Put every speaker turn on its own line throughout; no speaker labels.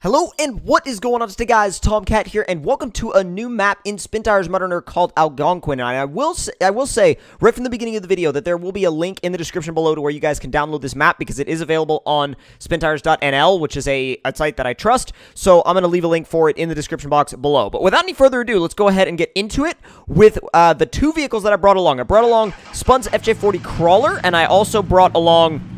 Hello and what is going on today, guys? Tomcat here, and welcome to a new map in SpinTires MudRunner called Algonquin. And I will say right from the beginning of the video that there will be a link in the description below to where you guys can download this map because it is available on SpinTires.nl, which is a site that I trust. So I'm going to leave a link for it in the description box below. But without any further ado, let's go ahead and get into it with the two vehicles that I brought along. I brought along Spun's FJ40 Crawler, and I also brought along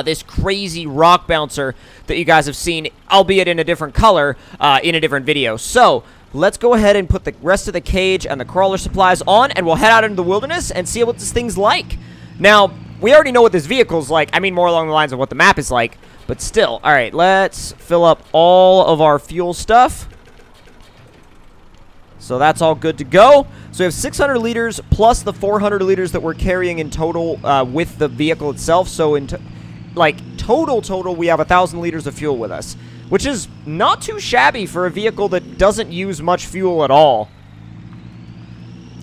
this crazy rock bouncer that you guys have seen, albeit in a different color, in a different video. So, let's go ahead and put the rest of the cage and the crawler supplies on, and we'll head out into the wilderness and see what this thing's like. Now, we already know what this vehicle's like. I mean, more along the lines of what the map is like, but still. Alright, let's fill up all of our fuel stuff. So that's all good to go. So we have 600 liters plus the 400 liters that we're carrying in total with the vehicle itself. So in total, we have 1,000 liters of fuel with us, which is not too shabby for a vehicle that doesn't use much fuel at all.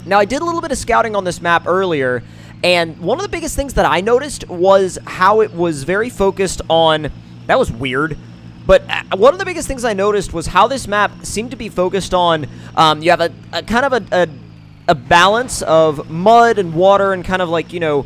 Now, I did a little bit of scouting on this map earlier, and one of the biggest things that I noticed was how it was very focused on... That was weird. But one of the biggest things I noticed was how this map seemed to be focused on... you have a kind of a balance of mud and water and kind of like, you know...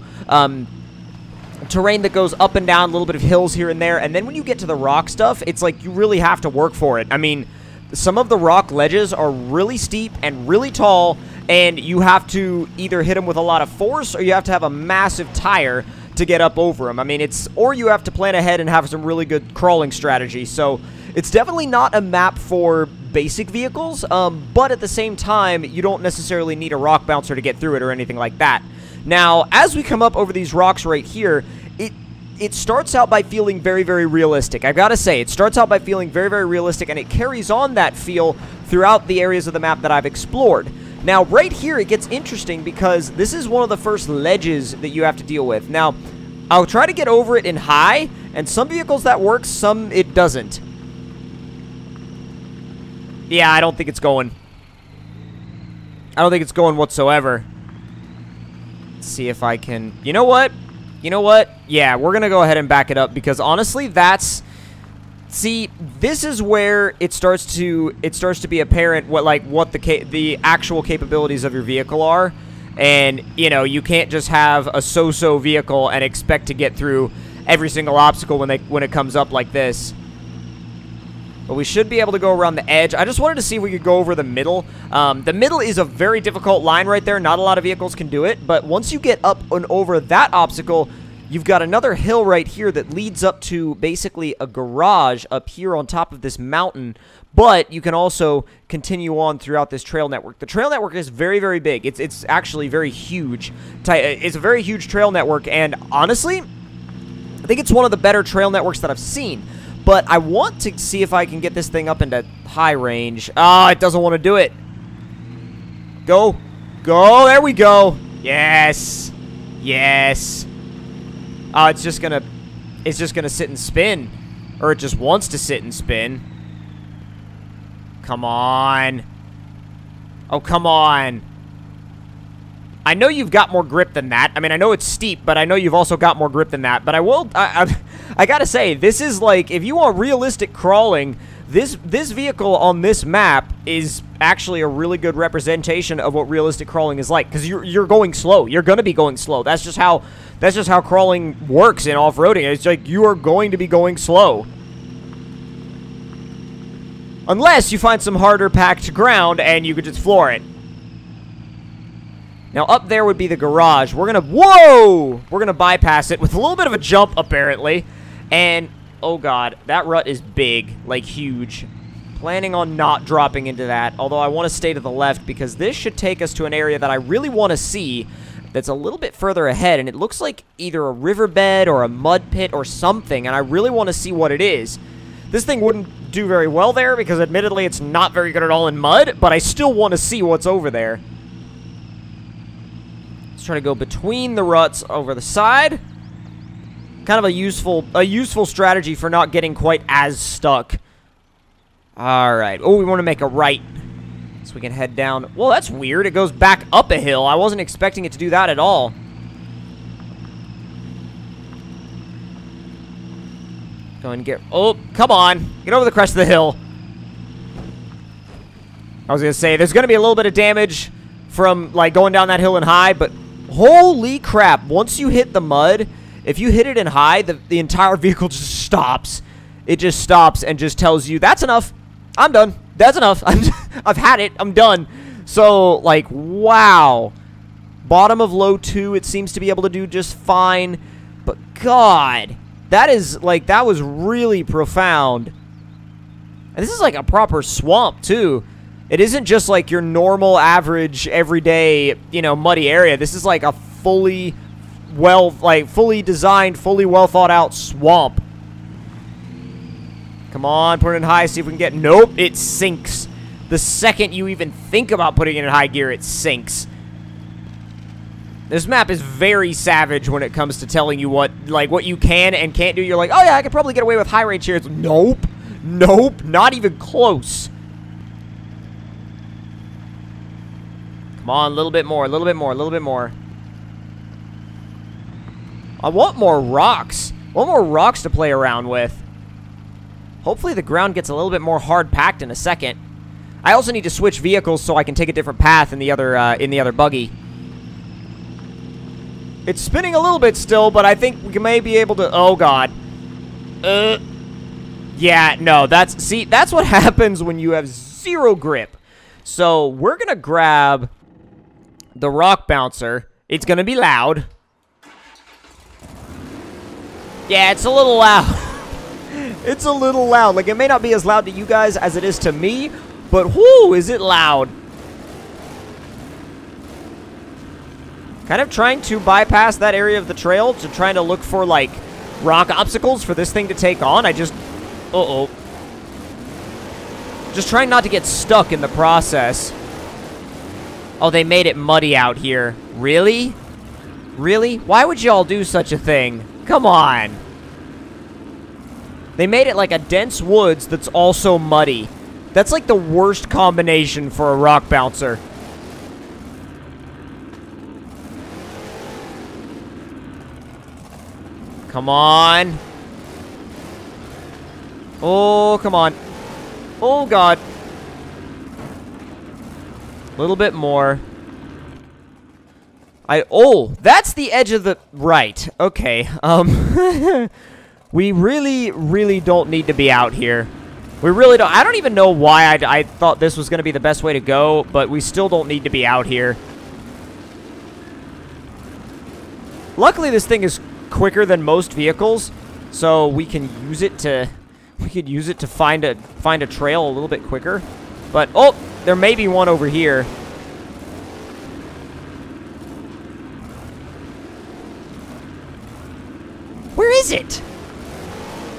terrain that goes up and down, a little bit of hills here and there, and then when you get to the rock stuff, it's like you really have to work for it. I mean, some of the rock ledges are really steep and really tall, and you have to either hit them with a lot of force or you have to have a massive tire to get up over them. I mean, or you have to plan ahead and have some really good crawling strategy. So it's definitely not a map for basic vehicles, but at the same time, you don't necessarily need a rock bouncer to get through it or anything like that. Now, as we come up over these rocks right here, it starts out by feeling very, very realistic. I've got to say, it starts out by feeling very, very realistic, and it carries on that feel throughout the areas of the map that I've explored. Now, right here, it gets interesting because this is one of the first ledges that you have to deal with. Now, I'll try to get over it in high, and some vehicles that works, some it doesn't. Yeah, I don't think it's going. I don't think it's going whatsoever. Let's see if I can... You know what? You know what? Yeah, we're gonna go ahead and back it up because honestly, that's... See, this is where it starts to be apparent what the actual capabilities of your vehicle are, and you know, you can't just have a so-so vehicle and expect to get through every single obstacle when it comes up like this. But we should be able to go around the edge. I just wanted to see if we could go over the middle. The middle is a very difficult line right there. Not a lot of vehicles can do it. But once you get up and over that obstacle, you've got another hill right here that leads up to basically a garage up here on top of this mountain. But you can also continue on throughout this trail network. The trail network is very, very big. It's actually very huge. It's a very huge trail network. And honestly, I think it's one of the better trail networks that I've seen. But I want to see if I can get this thing up into high range. Ah, it doesn't want to do it. Go. Go. There we go. Yes. Yes. Oh, it's just gonna sit and spin. Or it just wants to sit and spin. Come on. Oh, come on. I know you've got more grip than that. I mean, I know it's steep, but I know you've also got more grip than that. But I gotta say, this is like, if you want realistic crawling, this vehicle on this map is actually a really good representation of what realistic crawling is like. Because you're going slow. You're gonna be going slow. That's just how crawling works in off-roading. It's like you are going to be going slow. Unless you find some harder packed ground and you could just floor it. Now, up there would be the garage. We're gonna... Whoa! We're gonna bypass it with a little bit of a jump, apparently. And, oh god, that rut is big. Like, huge. Planning on not dropping into that. Although, I want to stay to the left because this should take us to an area that I really want to see that's a little bit further ahead. And it looks like either a riverbed or a mud pit or something. And I really want to see what it is. This thing wouldn't do very well there because, admittedly, it's not very good at all in mud. But I still want to see what's over there. Try to go between the ruts over the side. Kind of a useful strategy for not getting quite as stuck. Alright. Oh, we want to make a right. So we can head down. Well, that's weird. It goes back up a hill. I wasn't expecting it to do that at all. Go and get... Oh, come on. Get over the crest of the hill. I was going to say, there's going to be a little bit of damage from, like, going down that hill in high, but holy crap. Once you hit the mud, if you hit it in high, the entire vehicle just stops. It just stops and just tells you, that's enough. I'm done. That's enough. I've had it. I'm done. So, like, wow. Bottom of low 2, it seems to be able to do just fine. But, God, that is, like, that was really profound. And this is, like, a proper swamp, too. It isn't just, like, your normal, average, everyday, you know, muddy area. This is, like, a fully designed, fully well-thought-out swamp. Come on, put it in high, see if we can get... Nope, it sinks. The second you even think about putting it in high gear, it sinks. This map is very savage when it comes to telling you what you can and can't do. You're like, oh yeah, I could probably get away with high range here. It's, nope. Nope, not even close. Come on, a little bit more, a little bit more, a little bit more. I want more rocks. I want more rocks to play around with. Hopefully the ground gets a little bit more hard-packed in a second. I also need to switch vehicles so I can take a different path in the other buggy. It's spinning a little bit still, but I think we may be able to... Oh, God. Yeah, no, that's what happens when you have zero grip. So we're going to grab the rock bouncer. It's going to be loud. Yeah, it's a little loud. It's a little loud. Like, it may not be as loud to you guys as it is to me, but whoo, is it loud. Kind of trying to bypass that area of the trail to trying to look for, like, rock obstacles for this thing to take on. I just... Uh-oh. Just trying not to get stuck in the process. Oh, they made it muddy out here. Really? Really? Why would y'all do such a thing? Come on. They made it like a dense woods that's also muddy. That's like the worst combination for a rock bouncer. Come on. Oh, come on. Oh, God. A little bit more. Oh, that's the edge of the... Right. Okay. We really, really don't need to be out here. We really don't. I don't even know why I thought this was going to be the best way to go, but we still don't need to be out here. Luckily, this thing is quicker than most vehicles, so we can use it to find a trail a little bit quicker. But oh, there may be one over here. Where is it?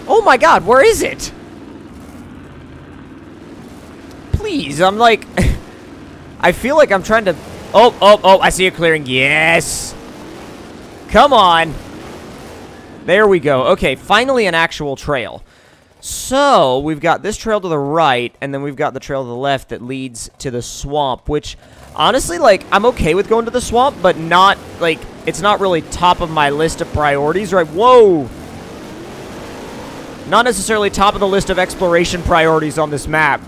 Oh my God, where is it? Please, I'm like... I feel like I'm trying to... Oh, I see it clearing. Yes! Come on! There we go. Okay, finally an actual trail. So, we've got this trail to the right, and then we've got the trail to the left that leads to the swamp, which, honestly, like, I'm okay with going to the swamp, but not, like, it's not really top of my list of priorities, right? Whoa! Not necessarily top of the list of exploration priorities on this map.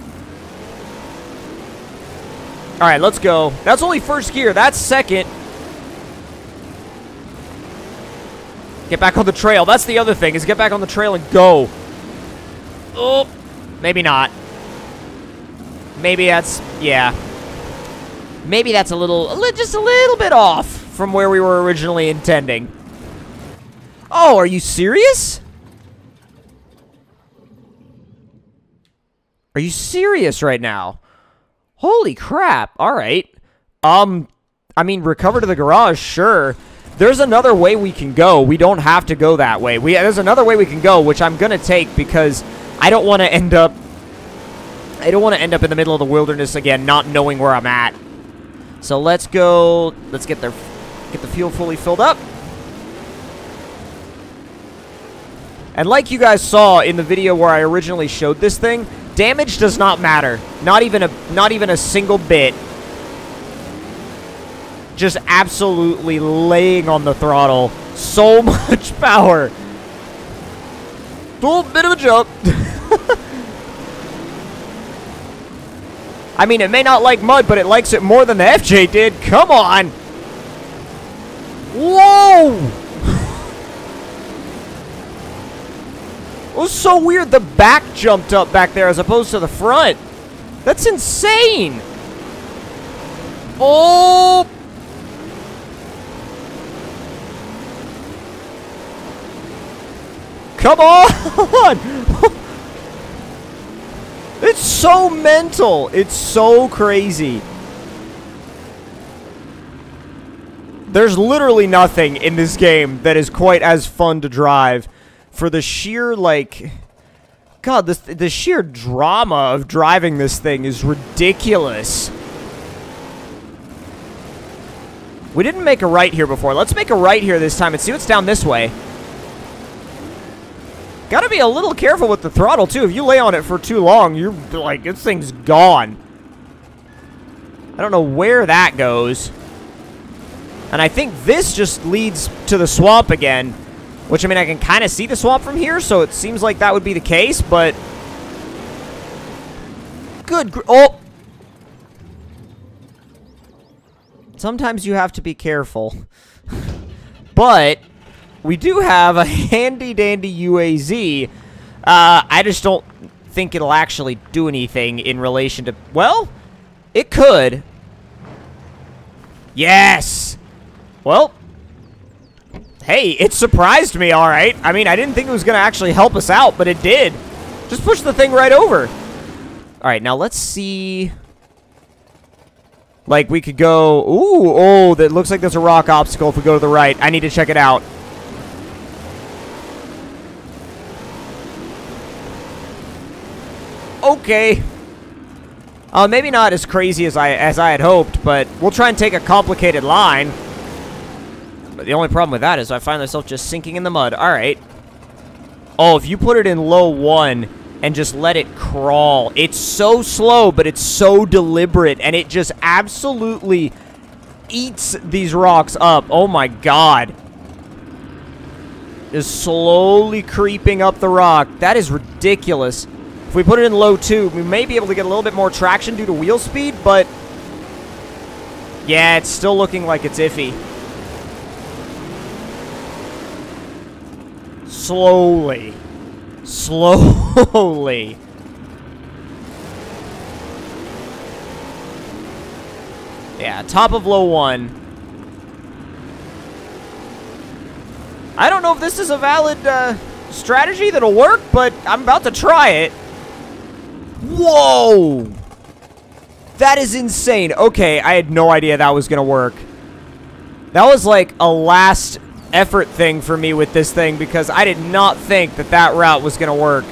Alright, let's go. That's only first gear. That's second. Get back on the trail. That's the other thing, is get back on the trail and go. Oh, maybe not. Maybe that's... Yeah. Maybe that's just a little bit off from where we were originally intending. Oh, are you serious? Are you serious right now? Holy crap. All right. I mean, recover to the garage, sure. There's another way we can go. We don't have to go that way. There's another way we can go, which I'm going to take because I don't want to end up... I don't want to end up in the middle of the wilderness again, not knowing where I'm at. So let's go... Let's get the fuel fully filled up. And like you guys saw in the video where I originally showed this thing, damage does not matter. Not even a single bit. Just absolutely laying on the throttle. So much power. Oh, bit of a jump. I mean, it may not like mud, but it likes it more than the FJ did. Come on. Whoa. It was so weird. The back jumped up back there as opposed to the front. That's insane. Oh. Come on. It's so mental. It's so crazy. There's literally nothing in this game that is quite as fun to drive for the sheer, like... God, the sheer drama of driving this thing is ridiculous. We didn't make a right here before. Let's make a right here this time and see what's down this way. Gotta be a little careful with the throttle, too. If you lay on it for too long, you're like, this thing's gone. I don't know where that goes. And I think this just leads to the swamp again. Which, I mean, I can kind of see the swamp from here, so it seems like that would be the case, but... Oh! Sometimes you have to be careful. But... we do have a handy-dandy UAZ. I just don't think it'll actually do anything in relation to... Well, it could. Yes! Well, hey, it surprised me, all right. I mean, I didn't think it was going to actually help us out, but it did. Just push the thing right over. All right, now let's see... Like, we could go... Ooh, oh, that looks like there's a rock obstacle if we go to the right. I need to check it out. Okay. Maybe not as crazy as I had hoped, but we'll try and take a complicated line. But the only problem with that is I find myself just sinking in the mud. All right. Oh, if you put it in low 1 and just let it crawl, it's so slow, but it's so deliberate, and it just absolutely eats these rocks up. Oh my God. Just slowly creeping up the rock. That is ridiculous. If we put it in low 2, we may be able to get a little bit more traction due to wheel speed, but... yeah, it's still looking like it's iffy. Slowly. Slowly. Yeah, top of low 1. I don't know if this is a valid strategy that'll work, but I'm about to try it. Whoa! That is insane. Okay, I had no idea that was going to work. That was like a last effort thing for me with this thing because I did not think that that route was going to work.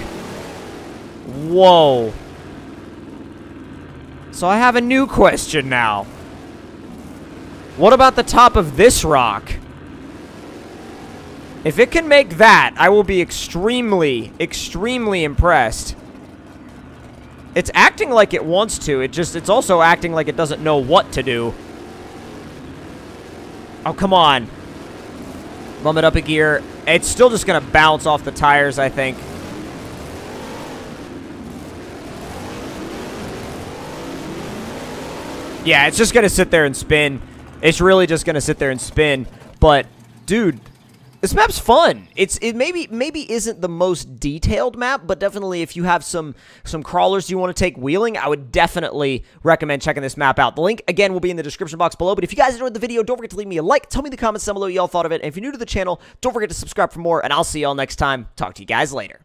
Whoa. So I have a new question now. What about the top of this rock? If it can make that, I will be extremely, extremely impressed. It's acting like it wants to. It's also acting like it doesn't know what to do. Oh, come on. Bump it up a gear. It's still just going to bounce off the tires, I think. Yeah, it's just going to sit there and spin. It's really just going to sit there and spin. But, dude... this map's fun. It maybe isn't the most detailed map, but definitely if you have some crawlers you want to take wheeling, I would definitely recommend checking this map out. The link, again, will be in the description box below. But if you guys enjoyed the video, don't forget to leave me a like. Tell me in the comments down below what y'all thought of it. And if you're new to the channel, don't forget to subscribe for more. And I'll see y'all next time. Talk to you guys later.